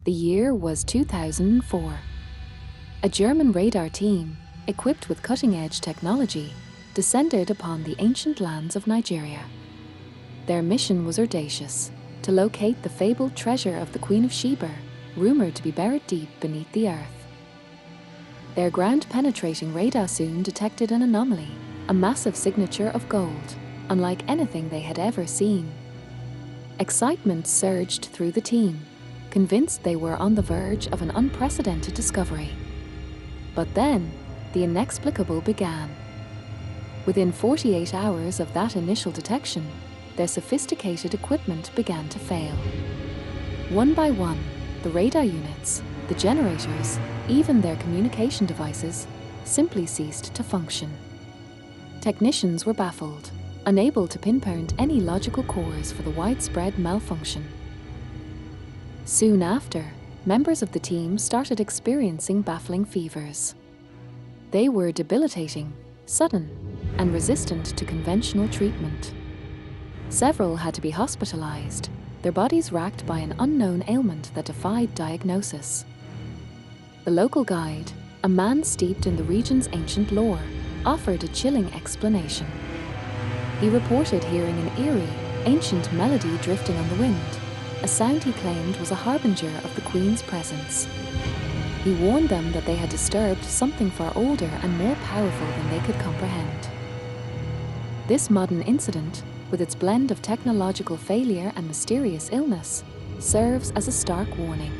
The year was 2004. A German radar team, equipped with cutting-edge technology, descended upon the ancient lands of Nigeria. Their mission was audacious: to locate the fabled treasure of the Queen of Sheba, rumored to be buried deep beneath the earth. Their ground-penetrating radar soon detected an anomaly, a massive signature of gold, unlike anything they had ever seen. Excitement surged through the team, convinced they were on the verge of an unprecedented discovery. But then, the inexplicable began. Within 48 hours of that initial detection, their sophisticated equipment began to fail. One by one, the radar units, the generators, even their communication devices, simply ceased to function. Technicians were baffled, unable to pinpoint any logical cause for the widespread malfunction. Soon after, members of the team started experiencing baffling fevers. They were debilitating, sudden, and resistant to conventional treatment. Several had to be hospitalized, their bodies racked by an unknown ailment that defied diagnosis. The local guide, a man steeped in the region's ancient lore, offered a chilling explanation. He reported hearing an eerie, ancient melody drifting on the wind, a sound he claimed was a harbinger of the Queen's presence. He warned them that they had disturbed something far older and more powerful than they could comprehend. This modern incident, with its blend of technological failure and mysterious illness, serves as a stark warning.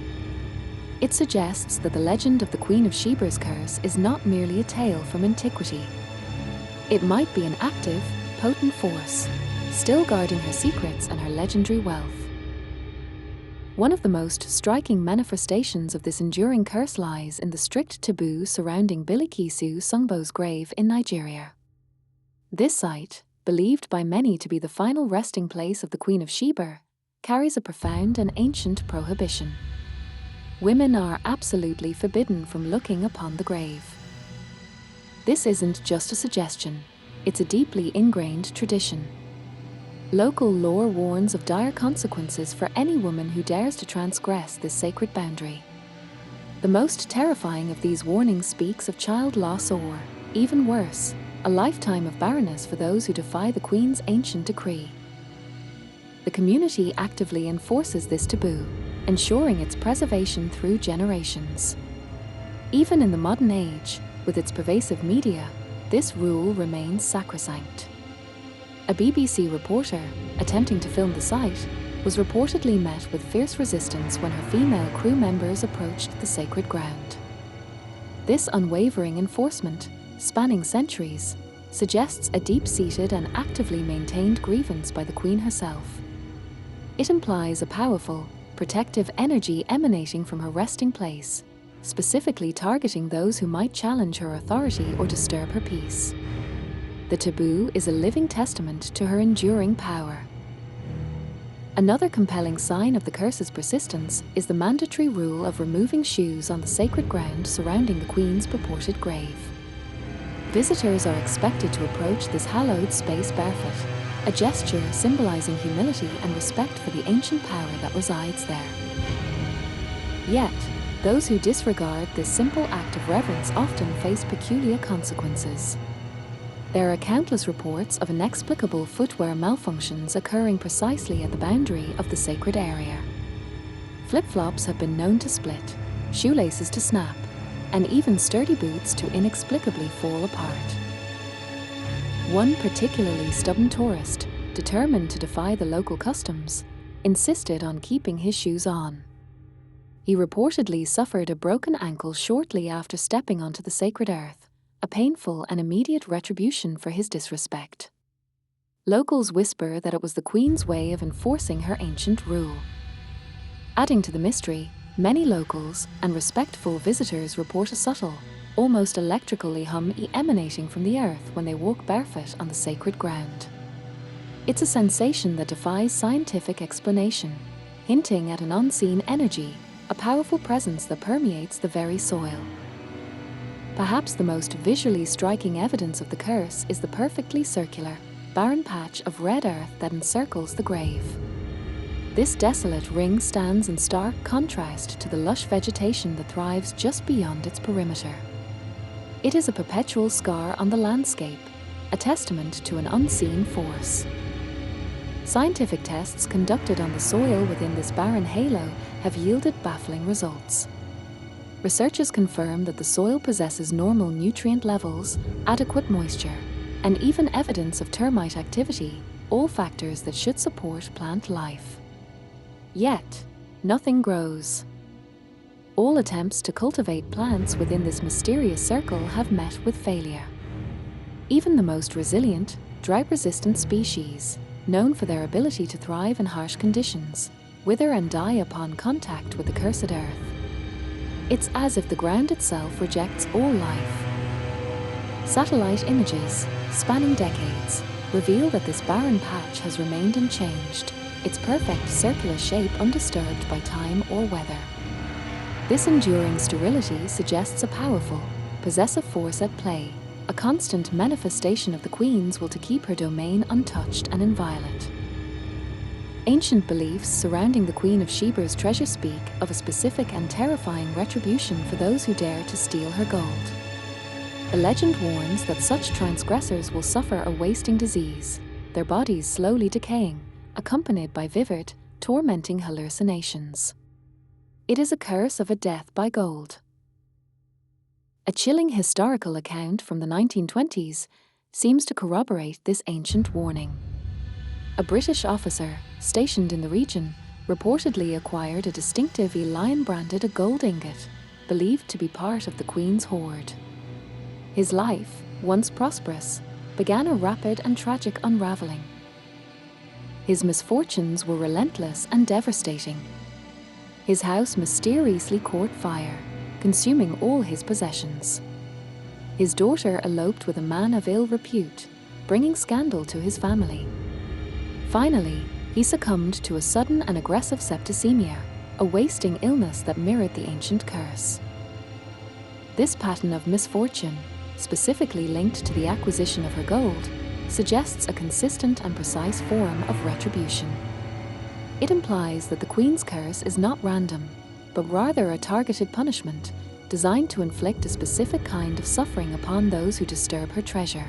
It suggests that the legend of the Queen of Sheba's curse is not merely a tale from antiquity. It might be an active, potent force, still guarding her secrets and her legendary wealth. One of the most striking manifestations of this enduring curse lies in the strict taboo surrounding Bilikisu Sungbo's grave in Nigeria. This site, believed by many to be the final resting place of the Queen of Sheba, carries a profound and ancient prohibition. Women are absolutely forbidden from looking upon the grave. This isn't just a suggestion, it's a deeply ingrained tradition. Local lore warns of dire consequences for any woman who dares to transgress this sacred boundary. The most terrifying of these warnings speaks of child loss or, even worse, a lifetime of barrenness for those who defy the Queen's ancient decree. The community actively enforces this taboo, ensuring its preservation through generations. Even in the modern age, with its pervasive media, this rule remains sacrosanct. A BBC reporter, attempting to film the site, was reportedly met with fierce resistance when her female crew members approached the sacred ground. This unwavering enforcement, spanning centuries, suggests a deep-seated and actively maintained grievance by the Queen herself. It implies a powerful, protective energy emanating from her resting place, specifically targeting those who might challenge her authority or disturb her peace. The taboo is a living testament to her enduring power. Another compelling sign of the curse's persistence is the mandatory rule of removing shoes on the sacred ground surrounding the Queen's purported grave. Visitors are expected to approach this hallowed space barefoot, a gesture symbolizing humility and respect for the ancient power that resides there. Yet, those who disregard this simple act of reverence often face peculiar consequences. There are countless reports of inexplicable footwear malfunctions occurring precisely at the boundary of the sacred area. Flip-flops have been known to split, shoelaces to snap, and even sturdy boots to inexplicably fall apart. One particularly stubborn tourist, determined to defy the local customs, insisted on keeping his shoes on. He reportedly suffered a broken ankle shortly after stepping onto the sacred earth, a painful and immediate retribution for his disrespect. Locals whisper that it was the Queen's way of enforcing her ancient rule. Adding to the mystery, many locals and respectful visitors report a subtle, almost electrically hum emanating from the earth when they walk barefoot on the sacred ground. It's a sensation that defies scientific explanation, hinting at an unseen energy, a powerful presence that permeates the very soil. Perhaps the most visually striking evidence of the curse is the perfectly circular, barren patch of red earth that encircles the grave. This desolate ring stands in stark contrast to the lush vegetation that thrives just beyond its perimeter. It is a perpetual scar on the landscape, a testament to an unseen force. Scientific tests conducted on the soil within this barren halo have yielded baffling results. Researchers confirm that the soil possesses normal nutrient levels, adequate moisture, and even evidence of termite activity, all factors that should support plant life. Yet, nothing grows. All attempts to cultivate plants within this mysterious circle have met with failure. Even the most resilient, drought-resistant species, known for their ability to thrive in harsh conditions, wither and die upon contact with the cursed earth. It's as if the ground itself rejects all life. Satellite images, spanning decades, reveal that this barren patch has remained unchanged, its perfect circular shape undisturbed by time or weather. This enduring sterility suggests a powerful, possessive force at play, a constant manifestation of the Queen's will to keep her domain untouched and inviolate. Ancient beliefs surrounding the Queen of Sheba's treasure speak of a specific and terrifying retribution for those who dare to steal her gold. A legend warns that such transgressors will suffer a wasting disease, their bodies slowly decaying, accompanied by vivid, tormenting hallucinations. It is a curse of a death by gold. A chilling historical account from the 1920s seems to corroborate this ancient warning. A British officer stationed in the region reportedly acquired a distinctive lion-branded gold ingot, believed to be part of the Queen's hoard. His life, once prosperous, began a rapid and tragic unraveling. His misfortunes were relentless and devastating. His house mysteriously caught fire, consuming all his possessions. His daughter eloped with a man of ill repute, bringing scandal to his family. Finally, he succumbed to a sudden and aggressive septicemia, a wasting illness that mirrored the ancient curse. This pattern of misfortune, specifically linked to the acquisition of her gold, suggests a consistent and precise form of retribution. It implies that the Queen's curse is not random, but rather a targeted punishment designed to inflict a specific kind of suffering upon those who disturb her treasure.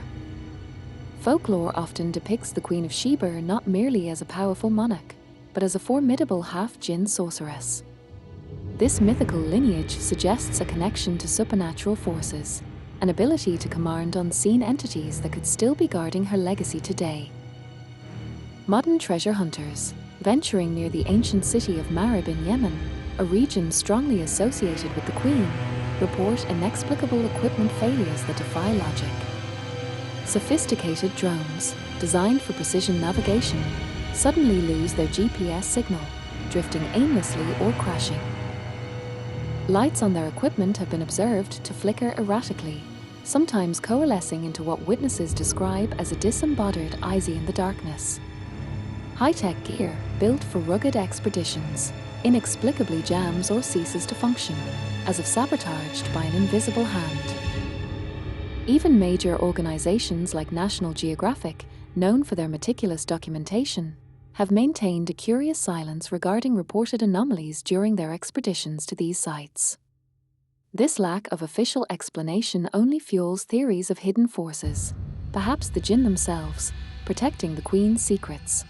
Folklore often depicts the Queen of Sheba not merely as a powerful monarch, but as a formidable half-jinn sorceress. This mythical lineage suggests a connection to supernatural forces, an ability to command unseen entities that could still be guarding her legacy today. Modern treasure hunters, venturing near the ancient city of Marib in Yemen, a region strongly associated with the Queen, report inexplicable equipment failures that defy logic. Sophisticated drones, designed for precision navigation, suddenly lose their GPS signal, drifting aimlessly or crashing. Lights on their equipment have been observed to flicker erratically, sometimes coalescing into what witnesses describe as a disembodied eye in the darkness. High-tech gear, built for rugged expeditions, inexplicably jams or ceases to function, as if sabotaged by an invisible hand. Even major organizations like National Geographic, known for their meticulous documentation, have maintained a curious silence regarding reported anomalies during their expeditions to these sites. This lack of official explanation only fuels theories of hidden forces, perhaps the jinn themselves, protecting the Queen's secrets.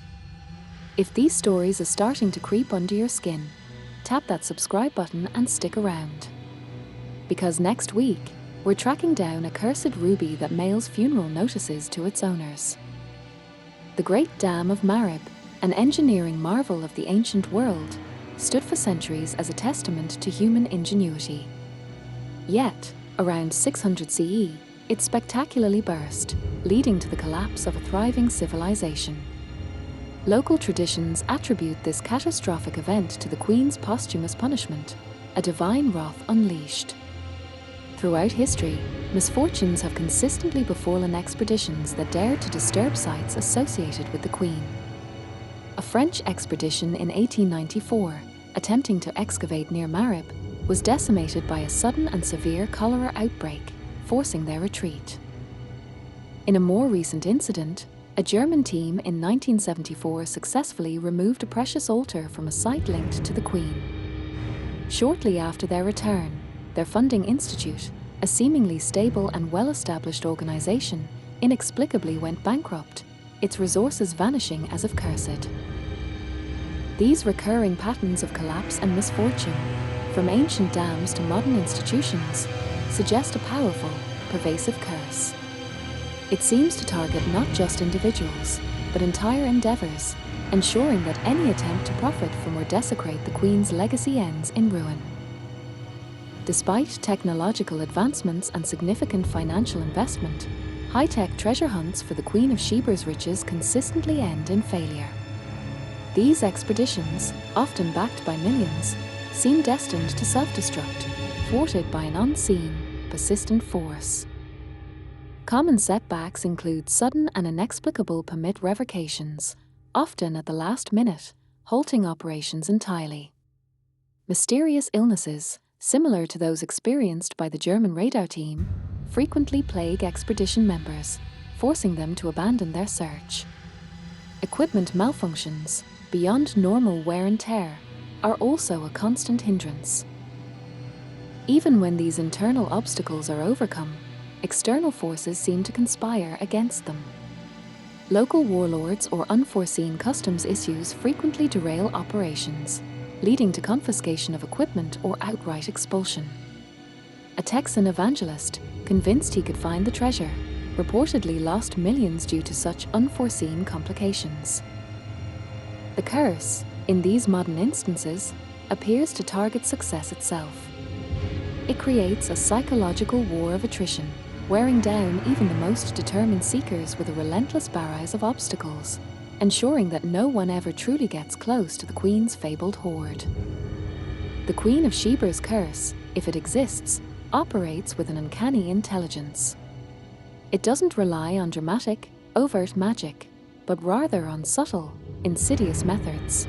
If these stories are starting to creep under your skin, tap that subscribe button and stick around. Because next week, we're tracking down a cursed ruby that mails funeral notices to its owners. The Great Dam of Marib, an engineering marvel of the ancient world, stood for centuries as a testament to human ingenuity. Yet, around 600 CE, it spectacularly burst, leading to the collapse of a thriving civilization. Local traditions attribute this catastrophic event to the Queen's posthumous punishment, a divine wrath unleashed. Throughout history, misfortunes have consistently befallen expeditions that dared to disturb sites associated with the Queen. A French expedition in 1894, attempting to excavate near Marib, was decimated by a sudden and severe cholera outbreak, forcing their retreat. In a more recent incident, A German team in 1974 successfully removed a precious altar from a site linked to the Queen. Shortly after their return, their funding institute, a seemingly stable and well-established organization, inexplicably went bankrupt, its resources vanishing as if cursed. These recurring patterns of collapse and misfortune, from ancient dams to modern institutions, suggest a powerful, pervasive curse. It seems to target not just individuals, but entire endeavors, ensuring that any attempt to profit from or desecrate the Queen's legacy ends in ruin. Despite technological advancements and significant financial investment, high-tech treasure hunts for the Queen of Sheba's riches consistently end in failure. These expeditions, often backed by millions, seem destined to self-destruct, thwarted by an unseen, persistent force. Common setbacks include sudden and inexplicable permit revocations, often at the last minute, halting operations entirely. Mysterious illnesses, similar to those experienced by the German radar team, frequently plague expedition members, forcing them to abandon their search. Equipment malfunctions, beyond normal wear and tear, are also a constant hindrance. Even when these internal obstacles are overcome, external forces seem to conspire against them. Local warlords or unforeseen customs issues frequently derail operations, leading to confiscation of equipment or outright expulsion. A Texan evangelist, convinced he could find the treasure, reportedly lost millions due to such unforeseen complications. The curse, in these modern instances, appears to target success itself. It creates a psychological war of attrition, wearing down even the most determined seekers with a relentless barrage of obstacles, ensuring that no one ever truly gets close to the Queen's fabled hoard. The Queen of Sheba's curse, if it exists, operates with an uncanny intelligence. It doesn't rely on dramatic, overt magic, but rather on subtle, insidious methods.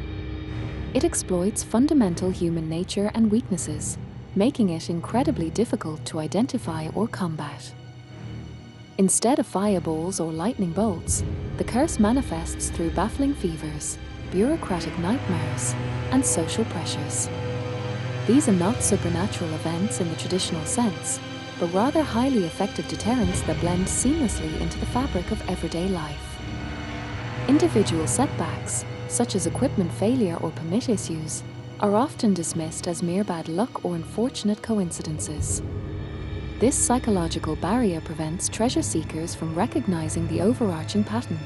It exploits fundamental human nature and weaknesses, making it incredibly difficult to identify or combat. Instead of fireballs or lightning bolts, the curse manifests through baffling fevers, bureaucratic nightmares, and social pressures. These are not supernatural events in the traditional sense, but rather highly effective deterrents that blend seamlessly into the fabric of everyday life. Individual setbacks, such as equipment failure or permit issues, are often dismissed as mere bad luck or unfortunate coincidences. This psychological barrier prevents treasure seekers from recognizing the overarching pattern,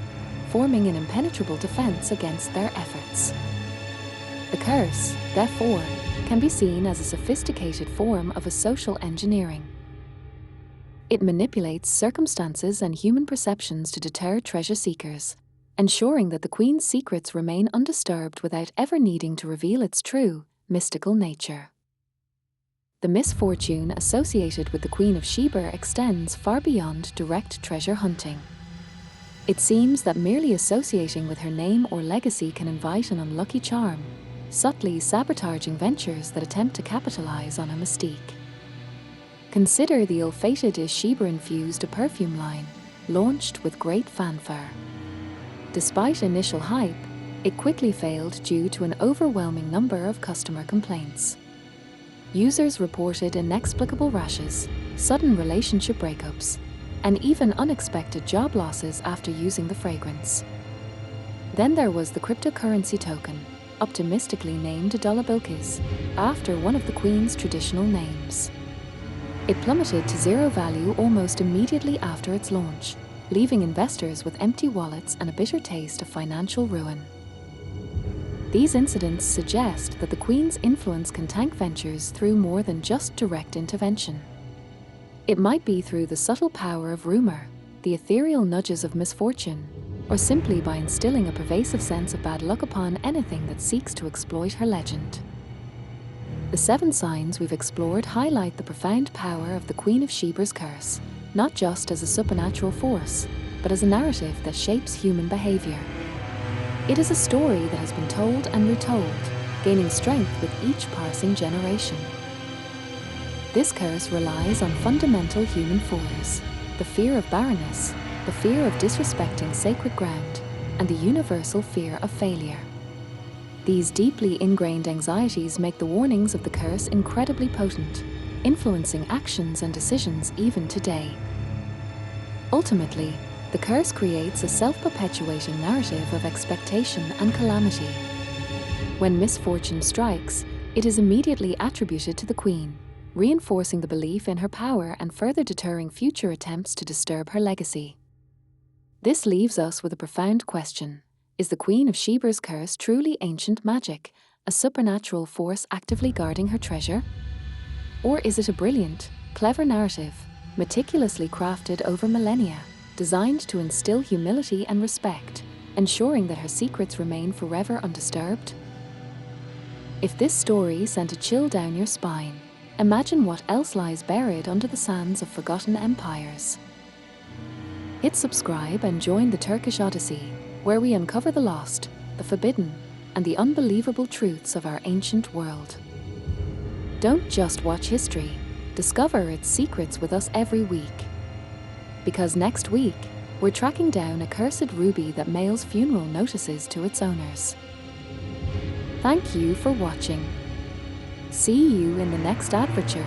forming an impenetrable defense against their efforts. The curse, therefore, can be seen as a sophisticated form of a social engineering. It manipulates circumstances and human perceptions to deter treasure seekers, ensuring that the Queen's secrets remain undisturbed without ever needing to reveal its true, mystical nature. The misfortune associated with the Queen of Sheba extends far beyond direct treasure hunting. It seems that merely associating with her name or legacy can invite an unlucky charm, subtly sabotaging ventures that attempt to capitalize on her mystique. Consider the ill-fated Sheba-infused perfume line, launched with great fanfare. Despite initial hype, it quickly failed due to an overwhelming number of customer complaints. Users reported inexplicable rashes, sudden relationship breakups, and even unexpected job losses after using the fragrance. Then there was the cryptocurrency token, optimistically named Dollar Bilkis, after one of the Queen's traditional names. It plummeted to zero value almost immediately after its launch, leaving investors with empty wallets and a bitter taste of financial ruin. These incidents suggest that the Queen's influence can tank ventures through more than just direct intervention. It might be through the subtle power of rumor, the ethereal nudges of misfortune, or simply by instilling a pervasive sense of bad luck upon anything that seeks to exploit her legend. The 7 signs we've explored highlight the profound power of the Queen of Sheba's curse, not just as a supernatural force, but as a narrative that shapes human behavior. It is a story that has been told and retold, gaining strength with each passing generation. This curse relies on fundamental human force, the fear of barrenness, the fear of disrespecting sacred ground, and the universal fear of failure. These deeply ingrained anxieties make the warnings of the curse incredibly potent, influencing actions and decisions even today. Ultimately, the curse creates a self-perpetuating narrative of expectation and calamity. When misfortune strikes, it is immediately attributed to the queen, reinforcing the belief in her power and further deterring future attempts to disturb her legacy. This leaves us with a profound question. Is the Queen of Sheba's curse truly ancient magic, a supernatural force actively guarding her treasure? Or is it a brilliant, clever narrative, meticulously crafted over millennia, designed to instill humility and respect, ensuring that her secrets remain forever undisturbed? If this story sent a chill down your spine, imagine what else lies buried under the sands of forgotten empires. Hit subscribe and join the Turkish Odyssey, where we uncover the lost, the forbidden, and the unbelievable truths of our ancient world. Don't just watch history, discover its secrets with us every week. Because next week, we're tracking down a cursed ruby that mails funeral notices to its owners. Thank you for watching. See you in the next adventure.